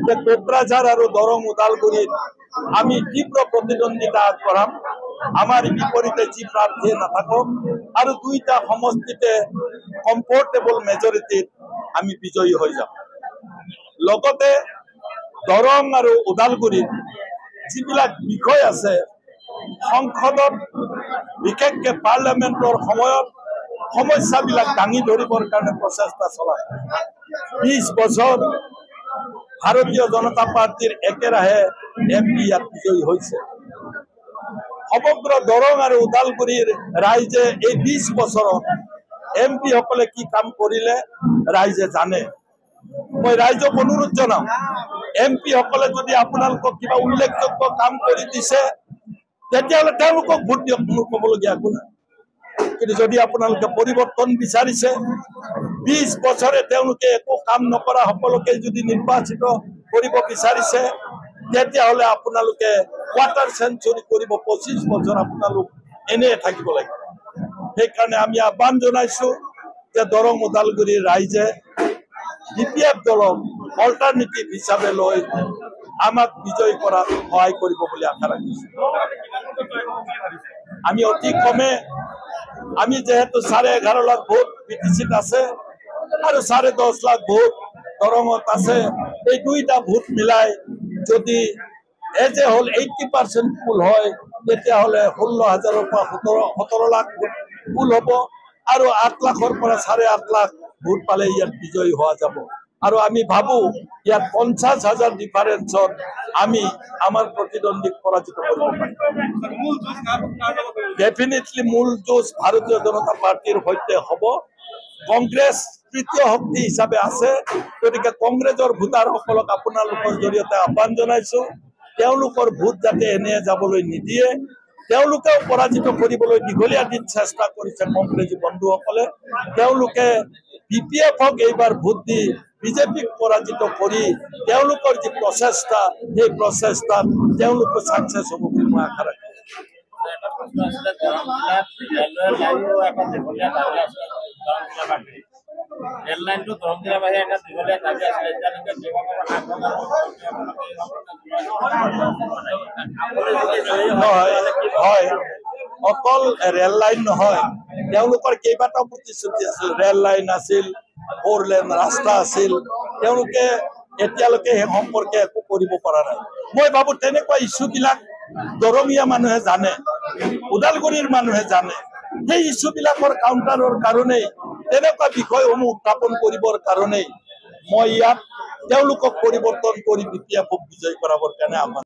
যে কোকৰাঝাৰ আৰ দৰং উদালগুড়িৰ আমি তীব্ৰ প্ৰতিদ্বন্দ্বিতা আগবঢ়াম। আমাৰ বিপৰীতে যি প্ৰাৰ্থী না থাকুক আৰ দুইটা সমষ্টিতে কমফৰ্টেবল মেজৰিটিত আমি বিজয়ী হৈ যাম। লগতে দৰং আৰু উদালগুৰিত যিবিলাক বিষয় আছে সংসদত বিশেষকে পাৰ্লিয়ামেন্টৰ সময়ত সমস্যাবিলাক দাঙি ধৰিবৰ কাৰণে প্ৰচেষ্টা চলায়। 20 বছৰ ভাৰতীয় জনতা পাৰ্টিৰ একেৰাহে MP ইয়াত বিজয়ী হৈছে। সমগ্ৰ দৰং আৰু উদালগুৰিৰ ৰাইজে এই 20 বছৰত MP সকলে কি কাম কৰিলে ৰাইজে জানে। মই ৰাইজক অনুৰোধ জনাম, MP সকলে যদি আপোনালোকক কিবা উল্লেখযোগ্য কাম কৰি দিছে তেতিয়াহ'লে তেওঁলোকক ভোট দিয়ক, কোনো ক'বলগীয়া একো নাই। কিন্তু যদি আপোনালোকে পৰিৱৰ্তন বিচাৰিছে, 20 বছৰে তেওঁলোকে একো কাম নকৰা সকলোকে যদি নিৰ্বাচিত কৰিব বিচাৰিছে তেতিয়াহ'লে আপোনালোকে কোৱাৰ্টাৰ চেঞ্চুৰী কৰিব, 25 বছৰ আপোনালোক এনে থাকিব লাগিব। সেইকাৰণে আমি আহ্বান জনাইছো যে দৰং উদালগুৰিৰ ৰাইজে DPF দলক অল্টাৰনেটিভ হিচাপে লৈ আমাক বিজয়ী কৰাত সহায় কৰিব বুলি আশা ৰাখিছো। আমি অতি কমে আমি যেহেতু 11.5 লাখ ভোট BTCত আছে আৰু 10.5 লাখ ভোট দৰঙত আছে, এই দুইটা ভোট মিলাই যদি এজ এ হোল 80% পুল হয় তেতিয়াহ'লে 16,000-ৰ পৰা 17 লাখ ভোট পুল হ'ব আৰু 8 লাখৰ পৰা 8.5 লাখ ভোট পালে ইয়াত বিজয়ী হোৱা যাব। আৰু আমি ভাবো ইয়াত 50,000 ডিফাৰেন্সত আমি আমাৰ প্ৰতিদ্বন্দ্বীক পৰাজিত কৰিব পাৰিম। ডেফিনেটলি মূল যুঁজ ভাৰতীয় জনতা পাৰ্টিৰ সৈতে হ'ব। কংগ্ৰেছ তৃতীয় শক্তি হিচাপে আছে, গতিকে কংগ্ৰেছৰ ভোটাৰসকলক আপোনালোকৰ জৰিয়তে আহ্বান জনাইছো, তেওঁলোকৰ ভোট যাতে এনে যাবলৈ নিদিয়ে। তেওঁলোকেও পৰাজিত কৰিবলৈ দীঘলীয়া দিন চেষ্টা কৰিছে কংগ্ৰেছী বন্ধুসকলে। তেওঁলোকে BPFক এইবাৰ ভোট দি বিজেপিক পৰাজিত কৰি তেওঁলোকৰ যি প্ৰচেষ্টা সেই প্ৰচেষ্টাত তেওঁলোকো ছাকচেছ হ'ব বুলি মই আশা ৰাখিছো। ৰেললাইনটো দৰং জিলাৰ বাহিৰে এটা দীঘলীয়া দাবী আছিলে, এতিয়ালৈকে হয়, অকল ৰেল লাইন নহয়, তেওঁলোকৰ কেইবাটাও প্ৰতিশ্ৰুতি আছিল। ৰেল লাইন আছিল, 4 লেন ৰাস্তা আছিল, তেওঁলোকে এতিয়ালৈকে সেই সম্পৰ্কে একো কৰিব পৰা নাই। মই ভাবো তেনেকুৱা ইছ্যুবিলাক দৰঙীয়া মানুহে জানে, উদালগুৰিৰ মানুহে জানে। সেই ইছ্যুবিলাকৰ কাউণ্টাৰৰ কাৰণেই, তেনেকুৱা বিষয়সমূহ উত্থাপন কৰিবৰ কাৰণেই মই ইয়াত তেওঁলোকক পৰিৱৰ্তন কৰি BPFক বিজয় কৰাবৰ কাৰণে আহ্বান